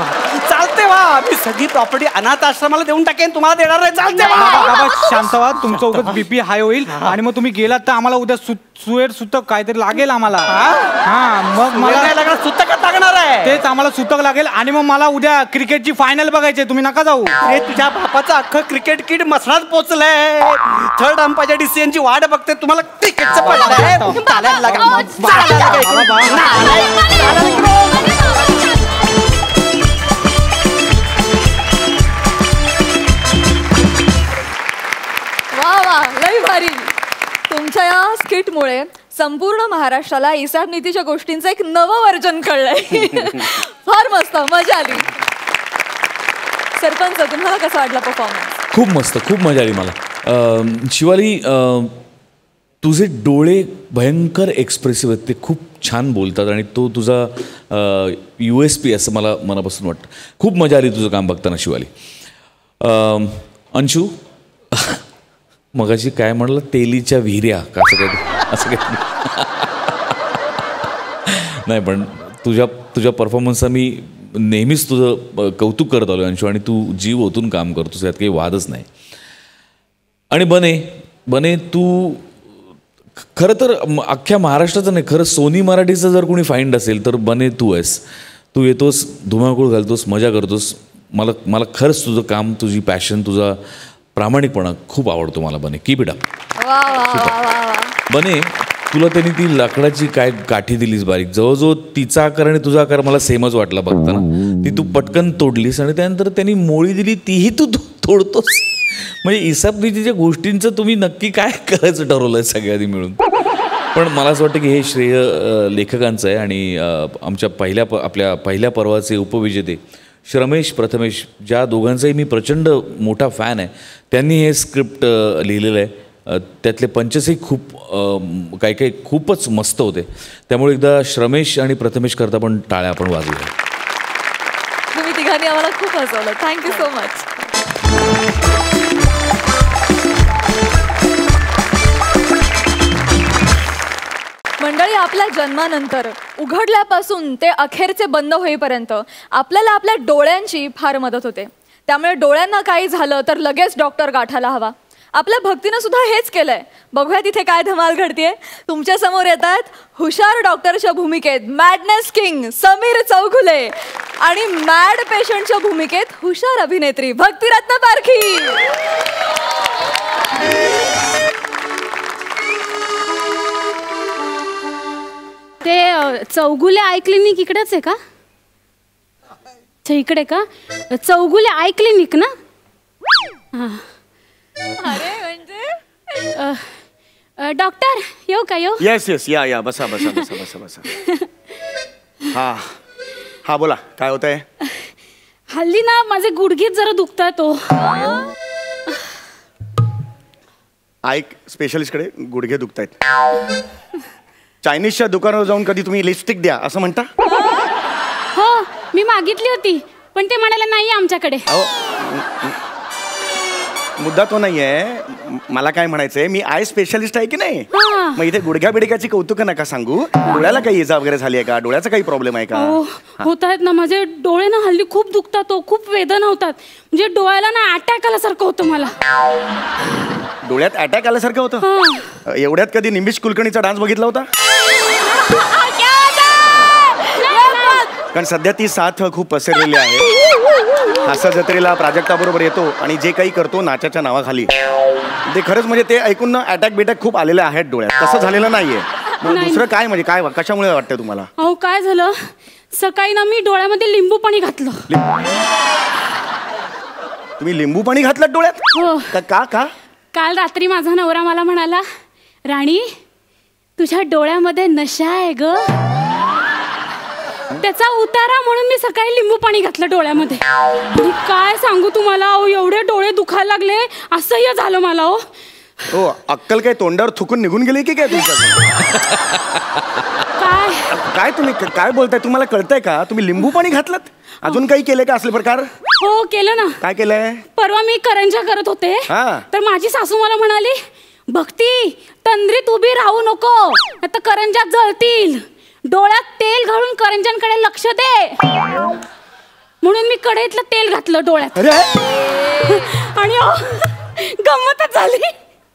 वा मी सगळी प्रॉपर्टी अनाथ आश्रमाला देऊन टाकेन, तुम्हाला देणार नाही. चालते बाबा शांत व्हा, तुमचं उगाच बीपी हाय होईल आणि मग तुम्ही गेलात तर आम्हाला उद्या सुएर सुतक काहीतरी लागेल आम्हाला. हा मग मला सुतक लागणार आहे. तेच आम्हाला सुतक लागेल आणि मग मला उद्या क्रिकेटची फायनल बघायची. तुम्ही नका जाऊ. अरे तुझ्या बापाचं अख्खं क्रिकेट किट मसणात पोचलंय. 3rd अंपायरच्या डिसिजनची वाट बघते. तुम्हाला क्रिकेटचं पडलंय. वा वा लई भारी. तुमच्या या स्किटमुळे संपूर्ण महाराष्ट्राला हिसाब नीतीच्या गोष्टींचं एक नवं वर्जन कळलंय. फार मस्त, मजा आली. सरपंच तुम्हाला कसा वाटला परफॉर्मन्स? खूप मस्त, खूप मजा आली मला. शिवाली, तुझे डोळे भयंकर एक्सप्रेसिव्ह आहेत. ते खूप छान बोलतात आणि तो तुझा USP असं मला मनापासून वाटतं. खूप मजा आली तुझं काम बघताना शिवाली. अंशू, मगाशी काय म्हणलं, तेलीच्या विहिऱ्या का असं काय नाही, पण तुझ्या परफॉर्मन्सचा मी नेहमीच तुझं कौतुक करत आलो अंशू, आणि तू जीव ओतून काम करतोस, यात काही वादच नाही. आणि बने तू खरं तर अख्ख्या महाराष्ट्राचं नाही, खरं सोनी मराठीचं जर कोणी फाइंड असेल तर बने तू आहेस. तू येतोस, धुमाकूळ घालतोस, मजा करतोस. मला खरंच तुझं काम, तुझी पॅशन, तुझा प्रामाणिकपणा खूप आवडतो मला बने. Keep it up. बने, तुला त्यांनी ती लाकडाची काय काठी दिलीस बारीक, जवळजवळ तिचा आकार आणि तुझा आकार मला सेमच वाटला बघताना. ती तू पटकन तोडलीस आणि त्यानंतर त्यांनी मोळी दिली तीही तू तोडतोस. म्हणजे हिसाबनीतीच्या गोष्टींचं तुम्ही नक्की काय करायचं ठरवलंय सगळ्यांनी मिळून. पण मला असं वाटतं की हे श्रेय लेखकांचं आहे. आणि आपल्या पहिल्या पर्वाचे उपविजेते श्रमेश प्रथमेश, ज्या दोघांचाही मी प्रचंड मोठा फॅन आहे, त्यांनी हे स्क्रिप्ट लिहिलेलं आहे. त्यातले पंचसही काही खूपच मस्त होते. त्यामुळे एकदा श्रमेश आणि प्रथमेश करता पण टाळ्या आपण वाजवूया. तुम्ही तिघांनी आम्हाला खूप हसवलं. Thank you so much. मंडळी, आपल्या जन्मानंतर उघडल्यापासून ते अखेरचे बंद होईपर्यंत आपल्याला आपल्या डोळ्यांची फार मदत होते. त्यामुळे डोळ्यांना काही झालं तर लगेच डॉक्टर गाठायला हवा. आपल्या भक्तीनं सुद्धा हेच केलंय. बघूया तिथे काय धमाल घडतीये. तुमच्या समोर येतात हुशार डॉक्टरच्या भूमिकेत मॅडनेस किंग समीर चौघुले आणि मॅड पेशंटच्या भूमिकेत हुशार अभिनेत्री भक्तिरत्न पारखी. ते चौगुले आय क्लिनिक इकडेच आहे का? इकडे का? चौगुले आय क्लिनिक ना? अरे म्हणजे डॉक्टर येऊ का? येऊ? येस या बसा. हा बोला, काय होत आहे? हल्ली ना माझे गुडघे जरा दुखतात. आय स्पेशलिस्टकडे गुडघे दुखतायत. चायनीजच्या दुकानावर जाऊन कधी तुम्ही लिपस्टिक द्या असं म्हणता? हो, मी मागितली होती पण ते म्हणाले नाही आमच्याकडे. मुद्दा तो नाहीये. मला काय म्हणायचंय, मी आय स्पेशलिस्ट आहे की नाही, मग इथे गुडघ्या बिडघ्याची कौतुक नका सांगू. डोळ्याला काही इजा वगैरे झाली आहे का? डोळ्याचा काही प्रॉब्लेम आहे का? होत आहेत ना, माझे डोळे ना हल्ली खूप दुखतात. खूप वेदना होतात. म्हणजे डोळ्याला ना अटॅक आल्यासारखं होतं मला. डोळ्यात अटॅक आल्यासारखं होतं? एवढ्यात कधी निंबिश कुलकर्णीचा डान्स बघितला होता? कारण सध्या ती साथ खूप पसरलेली आहे. हास्य जत्रेला प्राजक्ताबरोबर येतो आणि जे काही करतो नाचाच्या नावाखाली, ते खरंच म्हणजे ते ऐकून ना अटॅक बिटॅक खूप आलेले आहेत डोळ्यात. तसं झालेलं नाहीये. दुसरं काय म्हणजे काय, कशामुळे वाटतंय तुम्हाला? अहो काय झालं, सकाळी ना मी डोळ्यामध्ये लिंबू पाणी घातलं. तुम्ही लिंबू पाणी घातलं डोळ्यात? हो. का का? काल रात्री माझा नवरा मला म्हणाला, राणी तुझ्या डोळ्यामध्ये नशा आहे ग. त्याचा उतारा म्हणून मी सकाळी लिंबू पाणी घातलं डोळ्यामध्ये. आणि काय सांगू तुम्हाला, अहो एवढे डोळे दुखायला लागले, असह्य झालं मला. हो, अक्कल काय तोंडावर थुकून निघून गेली की काय तुमच्या? काय तुम्ही काय बोलताय? तुम्हाला कळतंय का? तुम्ही लिंबू पाणी घातलं? अजून काही केलंय का असले प्रकार? हो केलं ना. काय केलंय? परवा मी करंजा करत होते, तर माझी सासू मला म्हणाली, भक्ती तंद्रीत उभी राहू नको, आता करंजा जळतील, डोळ्यात तेल घालून करंजांकडे लक्ष दे. म्हणून मी कढईतलं तेल घातलं डोळ्यात. आणि गंमतच झाली,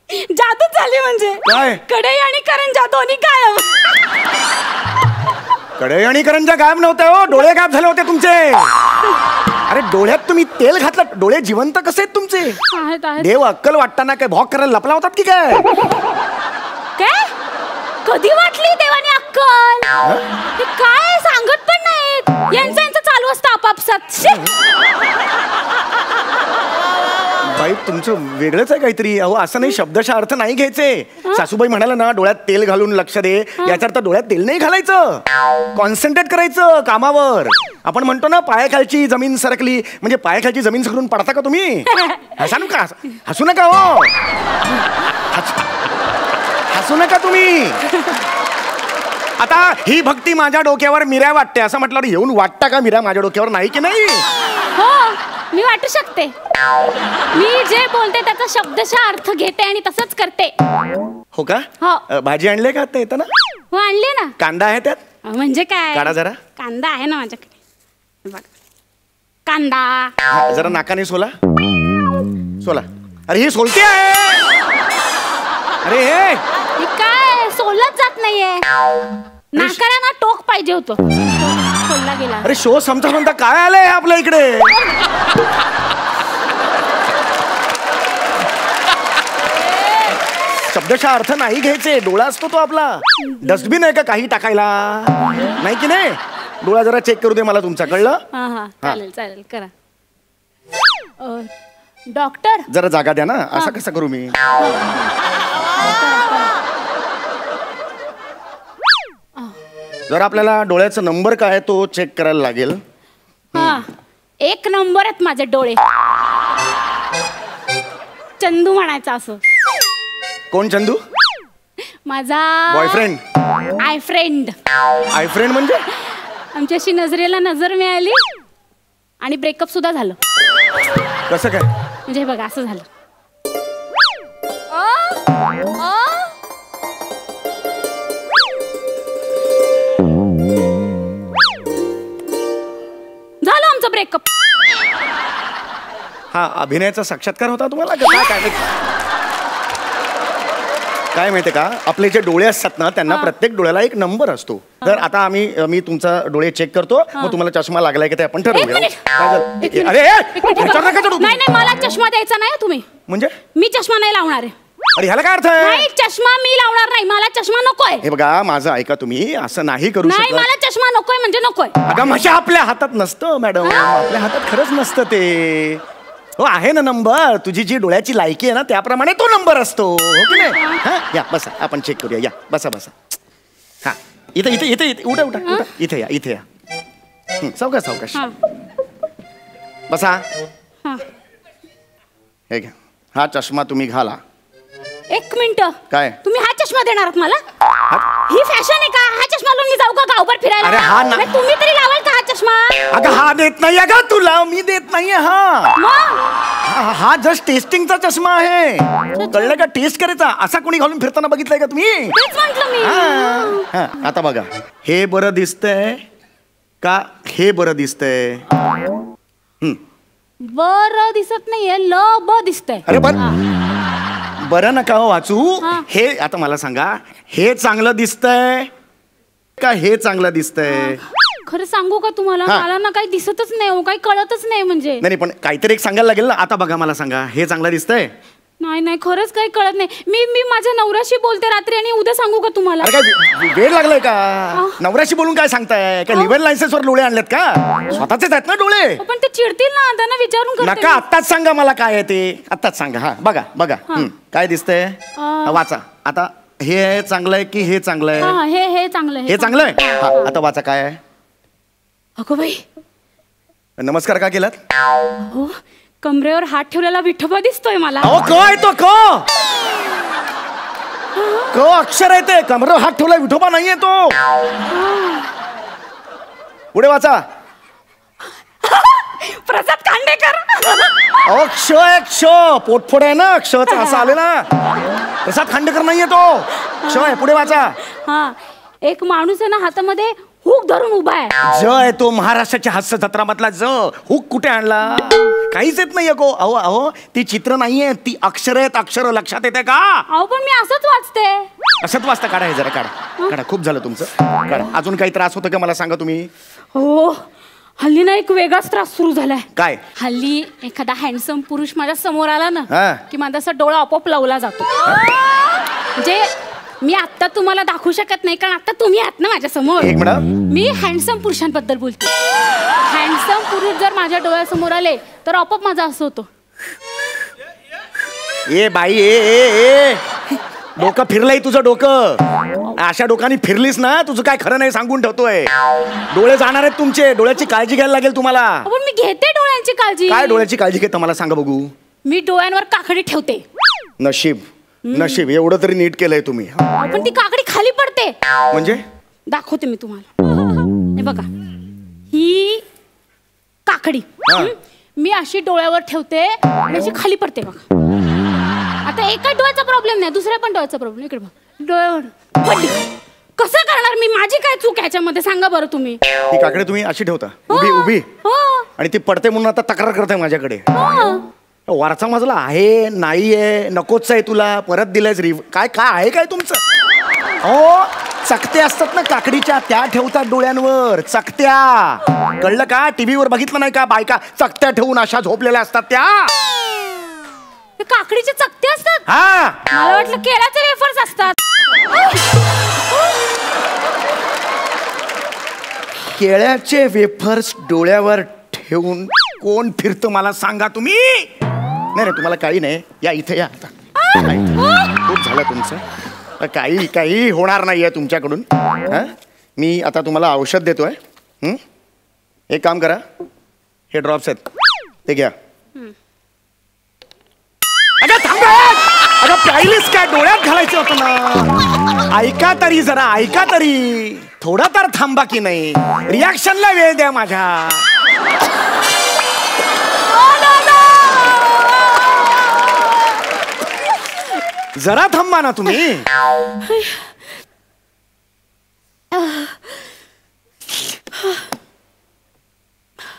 जादूच झाली. म्हणजे कढई आणि करंजा दोन्ही गायब. कढई आणि करंजा गायब नव्हते हो, डोळे गायब झाले होते तुमचे. अरे डोळ्यात तुम्ही तेल घातलं, डोळे जिवंत कसे आहेत तुमचे? देव अक्कल वाटताना काय भॉक करायला लपला होतात की काय? कधी वाटली देवाने अक्कल? काय सांगत पण नाहीत, यांचं चालू असतं आपापसात. बाई तुमचं वेगळंच आहे काहीतरी. अहो असं नाही, शब्दशः अर्थ नाही घ्यायचे. सासूबाई म्हणाला ना डोळ्यात तेल घालून लक्ष दे, याचा अर्थ डोळ्यात तेल नाही घालायचं, कॉन्सन्ट्रेट करायचं कामावर. आपण म्हणतो ना पायाखालची जमीन सरकली, म्हणजे पायाखालची जमीन सरकून पडता का तुम्ही? हसू नका हो, हसू नका तुम्ही. आता ही भक्ती माझ्या डोक्यावर मिऱ्या वाटते असं म्हटल्यावर येऊन वाटतं का मिऱ्या माझ्या डोक्यावर? नाही की नाही? हो मी वाटू शकते. मी जे बोलते त्याचा शब्दशः अर्थ घेते आणि तसंच करते. हो का? भाजी आणले का आता येताना? हो आणले ना. कांदा आहे त्यात? म्हणजे काय? काढा जरा. कांदा आहे ना माझ्याकडे. कांदा जरा नाकाने सोला. सोला. अरे ही सोलते आहे. अरे हे काय सोलत जात नाहीये. नाकाला ना टोक पाहिजे होतं, सोलला गेला. अरे शो समजा म्हणता काय आलंय आपल्या इकडे? शब्दशः अर्थ नाही घ्यायचे. डोळा असतो तो आपला, डस्टबिन आहे का काही टाकायला? नाही की नाही? डोळा जरा चेक करू दे मला तुमचा, कळलं? चालेल चालेल करा. डॉक्टर जरा जागा द्या ना, असं कसं करू मी? जर आपल्याला डोळ्याचा नंबर काय तो चेक करायला लागेल. 1 नंबर आहेत माझे डोळे. चंदू म्हणायचा असं. कोण चंदू? माझा boyfriend. I friend. I friend म्हणजे? आमच्याशी नजरेला नजर मिळाली आणि ब्रेकअप सुद्धा झालं. कसं काय? म्हणजे बघा असं झालं. झालं आमचं ब्रेकअप. हा अभिनयाचा साक्षात्कार होता तुम्हाला? काय माहितीये का, आपले जे डोळे असतात ना त्यांना प्रत्येक डोळ्याला एक नंबर असतो. तर आता मी तुमचा डोळे चेक करतो, मग तुम्हाला चष्मा लागलाय की ते आपण ठरवूया. अरे नाही मला चष्मा द्यायचा नाही तुम्ही. म्हणजे मी चष्मा नाही लावणार आहे. अरे ह्याला काय अर्थ आहे? नाही चष्मा मी लावणार नाही, मला चष्मा नकोय. हे बघा माझं ऐका, तुम्ही असं नाही करू शकत. नाही मला चष्मा नकोय म्हणजे नकोय. अगं मशा आपल्या हातात नसतं मॅडम, आपल्या हातात खरंच नसतं ते. हो आहे ना नंबर, तुझी जी डोळ्याची लायकी आहे ना त्याप्रमाणे तो नंबर असतो, हो की नाही? हा या बसा, आपण चेक करूया. या बसा बसा. हा इथे इथे इथे इथे उठा उठा उठा. इथे या इथे या. सावकाश सावकाश बसा. हे घ्या, हा चष्मा तुम्ही घाला. 1 मिनिट. काय? तुम्ही हा चष्मा देणार आहात मला? ही फॅशन आहे का? हा चष्मा लावून मी जाऊ का गावभर फिरायला? अरे हा ना, तुम्ही तरी लावाल का हा चष्मा? अगं हा देत नाही का तुला? मी देत नाहीये. हा जस्ट टेस्टिंगचा चष्मा आहे, कळलं का? टेस्ट करायचा. असा कोणी घालून फिरताना बघितलंय का तुम्ही? तेच म्हटलं मी. आता बघा, हे बरं दिसतंय का हे बरं दिसतंय? बरं दिसत नाहीये, ब दिसतंय. अरे बरं नका वाचू. हे आता मला सांगा, हे चांगलं दिसतंय का हे चांगलं दिसतंय? खरं सांगू का तुम्हाला, मला ना काही दिसतच नाही, काही कळतच नाही. म्हणजे नाही पण काहीतरी एक सांगायला लागेल ना. आता बघा मला सांगा, हे चांगलं दिसतंय? नाही नाही खरंच काही कळत नाही. मी माझ्या नवऱ्याशी बोलते रात्री आणि उद्या सांगू का तुम्हाला? अरे काय वेळ लागलाय का? नवऱ्याशी बोलून काय सांगताय? काय लिव्हर लायसन्सवर डोळे आणलेत का? स्वतःचेच आहेत ना डोळे. पण ते चिडतील ना, त्यांना विचारून करते. नका आत्ताच सांगा मला काय आहे ते. आत्ताच सांगा. हा बघा बघा काय दिसतंय वाचा. आता हे चांगलं आहे की हे चांगलं आहे? हे चांगलं आहे. हे चांगलं आहे. हा आता वाचा काय आहे. अगो बाई नमस्कार का केलात? हो कमरेवर हात ठेवलेला विठोबा दिसतोय मला. अहो क आहे तो क अक्षर आहे ते. कमरेवर हात ठेवला विठोबा नाहीये तो. पुढे वाचा. प्रसाद खांडेकर. अहो क्ष आहे क्ष. पोटफोड आहे ना क्षचा असं आले ना. प्रसाद खांडेकर नाहीये तो. क्ष आहे. पुढे वाचा. हा एक माणूस आहे ना हातामध्ये हुक धरून उभा आहे. ज आहे तो. महाराष्ट्राच्या हास्य जत्रा मधला ज. हुक कुठे आणला? काहीच येत नाहीये को. अहो अहो ती चित्र नाहीये ती अक्षर आहेत. अक्षर लक्षात येते का? अहो पण मी असंच वाचते. असंच वाचता. काढा हे जरा काढा काढा. खूप झालं तुमचं. काढा. अजून काही त्रास होतो का मला सांगा तुम्ही? हो हल्ली ना एक वेगळाच त्रास सुरू झालाय. काय? हल्ली एखादा हँडसम पुरुष माझ्या समोर आला ना की माझा असा डोळा आपोआप लावला जातो. म्हणजे मी आता तुम्हाला दाखवू शकत नाही कारण आता तुम्ही आहात ना माझ्या समोर. मी हँडसम पुरुषांबद्दल बोलते. हँडसम पुरुष जर माझ्या डोळ्यासमोर आले तर आपोआप माझा असं होतो. ए बाई ए डोकं फिरलंय तुझं डोकं. अशा डोकानी फिरलीस ना तुझं काय खरं नाही सांगून ठेवतोय. डोळे जाणार आहेत तुमचे. डोळ्याची काळजी घ्यायला लागेल तुम्हाला. पण मी घेते डोळ्यांची काळजी. काय डोळ्याची काळजी घेता मला सांगा बघू. मी डोळ्यांवर काकडी ठेवते. नशीब नशीब एवढं तरी नीट केलंय तुम्ही. पण ती काकडी खाली पडते. म्हणजे? दाखवते मी तुम्हाला. हे बघा ही काकडी मी अशी डोळ्यावर ठेवते आणि अशी खाली पडते बघा. आता एका डोळ्याचा प्रॉब्लेम नाही दुसऱ्या पण डोळ्याचा प्रॉब्लेम. इकडे बघा डोळ्यावर पडली. कसं करणार मी? माझी काय चूक ह्याच्यामध्ये सांगा बरं तुम्ही. ती काकडी तुम्ही अशी ठेवता उभी उभी आणि ती पडते म्हणून आता तक्रार करताय माझ्याकडे. वरचा मजला आहे नाहीये नकोच आहे तुला परत दिलायच काय काय आहे काय तुमचं? हो चकत्या असतात ना काकडीच्या त्या ठेवतात डोळ्यांवर. चकत्या कळलं का? टीव्हीवर बघितलं नाही का बायका चकत्या ठेवून अशा झोपलेल्या असतात त्या. काकडीचे चकते असतात? हा मला वाटलं केळ्याचे वेफर्स असतात. केळ्याचे वेफर्स डोळ्यावर ठेवून कोण फिरतं मला सांगा तुम्ही. नाही तुम्हाला काही नाही. या इथे या आता. खूप झालं तुमचं. काही होणार नाहीये तुमच्याकडून. मी आता तुम्हाला औषध देतोय. एक काम करा हे ड्रॉप्स आहेत ते घ्या. अगं थांबा. अगं प्यायलीस काय? डोळ्यात घालायचं होतं ना. ऐका तरी जरा ऐका तरी. थोडा तर थांबा की नाही. रिॲक्शनला वेळ द्या माझ्या. जरा थांबा ना तुम्ही.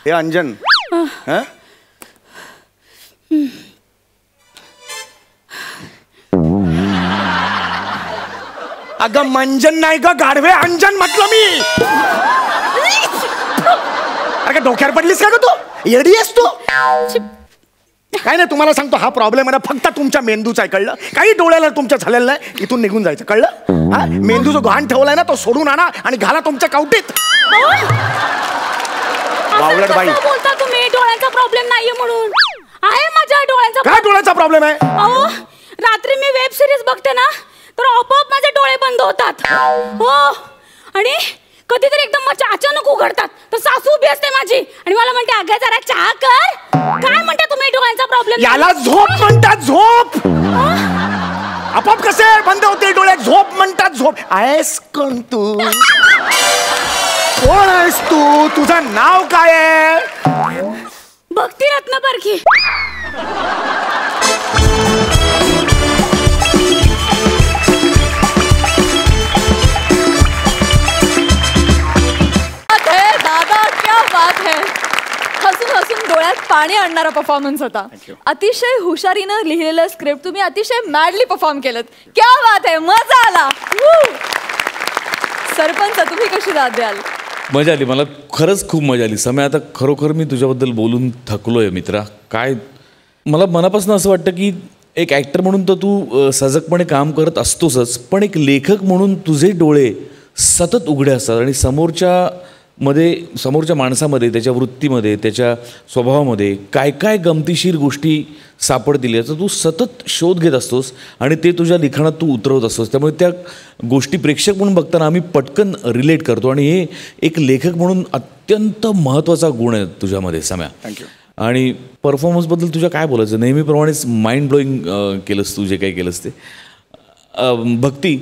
हे अंजन अगं मंजन नाही ग गाढवे अंजन म्हटलं मी. अरे डोक्यावर पडलीस का ग तू? येडी आहेस तू? काय नाही तुम्हाला सांगतो हा प्रॉब्लेम आहे ना फक्त तुमच्या मेंदूचा आहे. कळलं? काही डोळ्याला तुमच्या झालेलं नाही. इथून निघून जायचं. कळलं? हा मेंदू जो घाण ठेवलाय ना तो सोडून आणा आणि घाला तुमच्या कवटीत. वावलट बाई बोलता तुम्ही डोळ्यांचा प्रॉब्लेम नाहीये म्हणून. आहे माझ्या डोळ्यांचा. काय डोळ्याचा प्रॉब्लेम आहे? अहो रात्री मी वेब सिरीज बघते ना तर आपोआप माझे डोळे बंद होतात. हो आणि कधीतरी एकदम अचानक उघडतात. तर सासू उभी असते माझी आणि मला म्हणते अगं जरा चहा कर. काय म्हणता तुम्ही डोळ्यांचा प्रॉब्लेम? याला झोप म्हणतात. झोप आपोआप कसे बंद होते डोळे? झोप म्हणतात. झोप आहेस कोण तू? कोण आहेस तू? तुझं नाव काय आहे? भक्ती रत्न परखी. दादा क्या बात है. हसून हसून डोळ्यात पाणी आणणारा परफॉर्मन्स होता. अतिशय हुशारीनं लिहिलेलं स्क्रिप्ट तुम्ही अतिशय मॅडली परफॉर्म केलं. क्या बात है. मजा आला. सरपंच तुम्ही कशी दाद द्याल? मजा आली. मला खरंच खूप मजा आली. समय आता खरोखर मी तुझ्याबद्दल बोलून थकलोय मित्रा. काय मला मनापासून असं वाटतं की एक ॲक्टर म्हणून तर तू सजगपणे काम करत असतोसच, पण एक लेखक म्हणून तुझे डोळे सतत उघडे असतात आणि समोरच्या माणसामध्ये, त्याच्या वृत्तीमध्ये, त्याच्या स्वभावामध्ये काय काय गमतीशीर गोष्टी सापडतील याचा तू सतत शोध घेत असतोस आणि ते तुझ्या लिखाणात तू उतरवत असतोस. त्यामुळे त्या गोष्टी प्रेक्षक म्हणून बघताना आम्ही पटकन रिलेट करतो आणि हे एक लेखक म्हणून अत्यंत महत्त्वाचा गुण आहे तुझ्यामध्ये सम्या. थँक्यू. आणि परफॉर्मन्सबद्दल तुझ्या काय बोलायचं? नेहमीप्रमाणेच माइंड ब्लोईंग केलंस तू जे काही केलंस ते. भक्ती,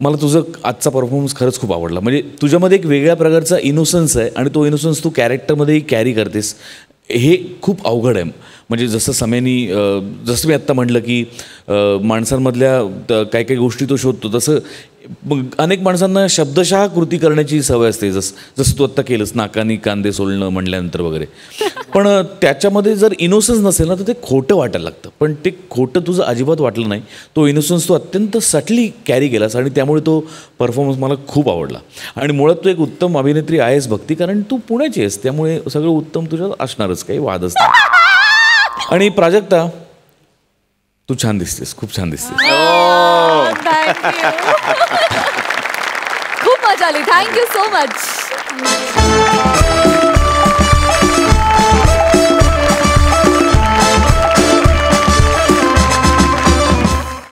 मला तुझं आजचा परफॉर्मन्स खरंच खूप आवडला. म्हणजे तुझ्यामध्ये एक वेगळ्या प्रकारचा इनोसन्स आहे आणि तो इनोसन्स तू कॅरेक्टरमध्येही कॅरी करतेस. हे खूप अवघड आहे. म्हणजे जसं मी आत्ता म्हटलं की माणसांमधल्या काही काही गोष्टी तो शोधतो, तसं अनेक माणसांना शब्दशः कृती करण्याची सवय असते. जसं तू आत्ता केलंस, नाकानी कांदे सोलणं म्हणल्यानंतर वगैरे. पण त्याच्यामध्ये जर इनोसन्स नसेल ना तर ते खोटं वाटायला लागतं. पण ते खोटं तुझं अजिबात वाटलं नाही. तो इनोसन्स तू अत्यंत सटली कॅरी केलास आणि त्यामुळे तो परफॉर्मन्स मला खूप आवडला. आणि मुळात तू एक उत्तम अभिनेत्री आहेस भक्ती, कारण तू पुण्याची आहेस, त्यामुळे सगळं उत्तम तुझ्यात असणारच, काही वादच नाही. आणि प्राजक्ता, तू छान दिसतेस, खूप छान दिसतेस. खूप मजा आली. Thank you so much.